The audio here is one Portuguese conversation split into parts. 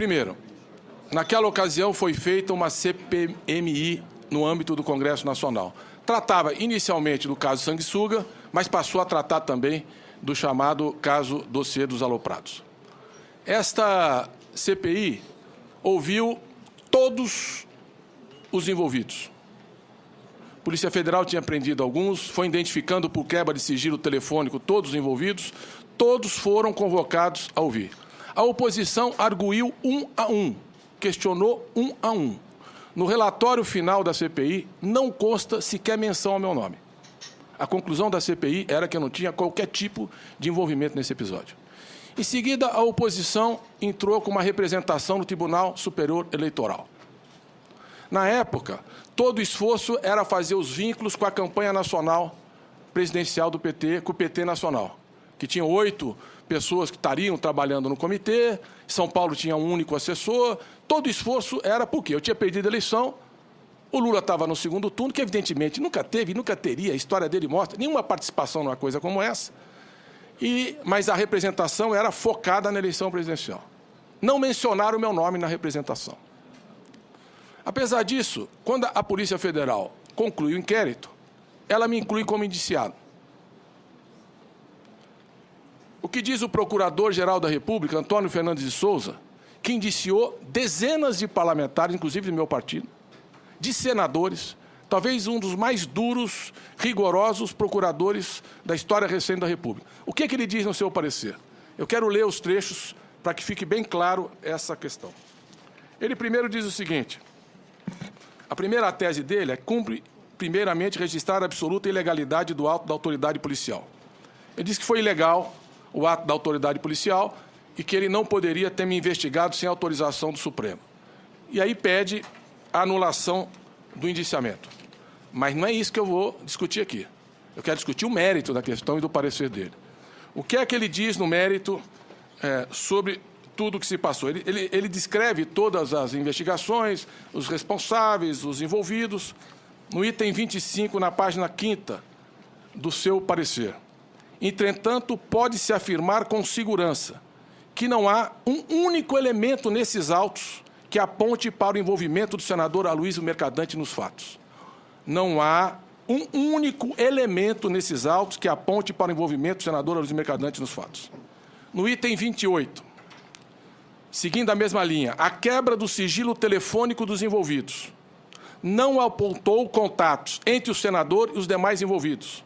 Primeiro, naquela ocasião foi feita uma CPMI no âmbito do Congresso Nacional. Tratava inicialmente do caso Sanguessuga, mas passou a tratar também do chamado caso Dossiê dos Aloprados. Esta CPI ouviu todos os envolvidos. A Polícia Federal tinha prendido alguns, foi identificando por quebra de sigilo telefônico todos os envolvidos, todos foram convocados a ouvir. A oposição arguiu um a um, questionou um a um. No relatório final da CPI, não consta sequer menção ao meu nome. A conclusão da CPI era que eu não tinha qualquer tipo de envolvimento nesse episódio. Em seguida, a oposição entrou com uma representação no Tribunal Superior Eleitoral. Na época, todo o esforço era fazer os vínculos com a campanha nacional presidencial do PT, com o PT nacional, que tinha 8 pessoas que estariam trabalhando no comitê, São Paulo tinha um único assessor. Todo o esforço era porque eu tinha perdido a eleição, o Lula estava no segundo turno, que evidentemente nunca teve, nunca teria, a história dele mostra, nenhuma participação numa coisa como essa, mas a representação era focada na eleição presidencial. Não mencionaram o meu nome na representação. Apesar disso, quando a Polícia Federal conclui o inquérito, ela me inclui como indiciado. O que diz o Procurador-Geral da República, Antônio Fernandes de Souza, que indiciou dezenas de parlamentares, inclusive do meu partido, de senadores, talvez um dos mais duros, rigorosos procuradores da história recente da República. O que ele diz no seu parecer? Eu quero ler os trechos para que fique bem claro essa questão. Ele primeiro diz o seguinte: a primeira tese dele é cumpre, primeiramente, registrar a absoluta ilegalidade do ato da autoridade policial. Ele diz que foi ilegal o ato da autoridade policial e que ele não poderia ter me investigado sem autorização do Supremo. E aí pede a anulação do indiciamento. Mas não é isso que eu vou discutir aqui. Eu quero discutir o mérito da questão e do parecer dele. O que é que ele diz no mérito sobre tudo o que se passou? Ele descreve todas as investigações, os responsáveis, os envolvidos, no item 25, na página 5ª do seu parecer. Entretanto, pode-se afirmar com segurança que não há um único elemento nesses autos que aponte para o envolvimento do senador Aloysio Mercadante nos fatos. Não há um único elemento nesses autos que aponte para o envolvimento do senador Aloysio Mercadante nos fatos. No item 28, seguindo a mesma linha, a quebra do sigilo telefônico dos envolvidos não apontou contatos entre o senador e os demais envolvidos,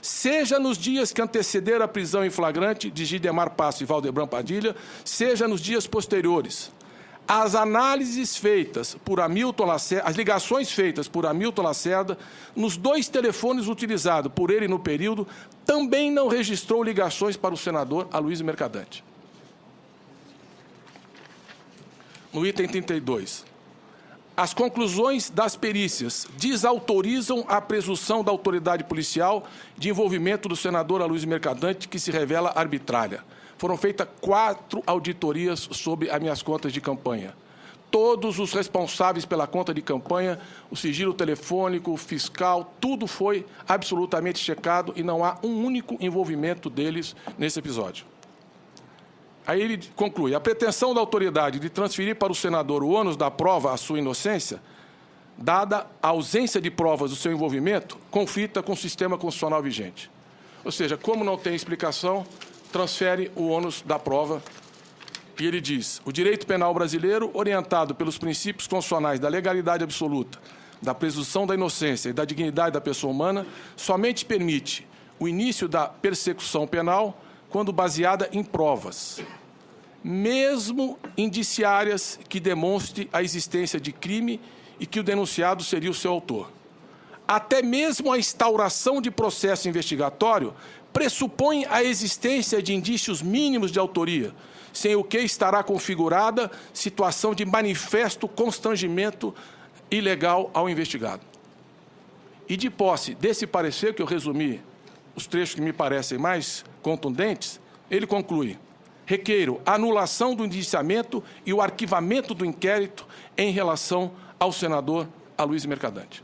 seja nos dias que antecederam a prisão em flagrante de Gidemar Passo e Valdebran Padilha, seja nos dias posteriores. As análises feitas por Hamilton Lacerda, as ligações feitas por Hamilton Lacerda, nos 2 telefones utilizados por ele no período, também não registrou ligações para o senador Aloysio Mercadante. No item 32, as conclusões das perícias desautorizam a presunção da autoridade policial de envolvimento do senador Aloysio Mercadante, que se revela arbitrária. Foram feitas 4 auditorias sobre as minhas contas de campanha. Todos os responsáveis pela conta de campanha, o sigilo telefônico, o fiscal, tudo foi absolutamente checado e não há um único envolvimento deles nesse episódio. Aí ele conclui: a pretensão da autoridade de transferir para o senador o ônus da prova à sua inocência, dada a ausência de provas do seu envolvimento, conflita com o sistema constitucional vigente. Ou seja, como não tem explicação, transfere o ônus da prova. E ele diz: o direito penal brasileiro, orientado pelos princípios constitucionais da legalidade absoluta, da presunção da inocência e da dignidade da pessoa humana, somente permite o início da persecução penal quando baseada em provas, mesmo indiciárias, que demonstre a existência de crime e que o denunciado seria o seu autor. Até mesmo a instauração de processo investigatório pressupõe a existência de indícios mínimos de autoria, sem o que estará configurada situação de manifesto constrangimento ilegal ao investigado. E de posse desse parecer, que eu resumi os trechos que me parecem mais contundentes, ele conclui: requeiro a anulação do indiciamento e o arquivamento do inquérito em relação ao senador Aloysio Mercadante.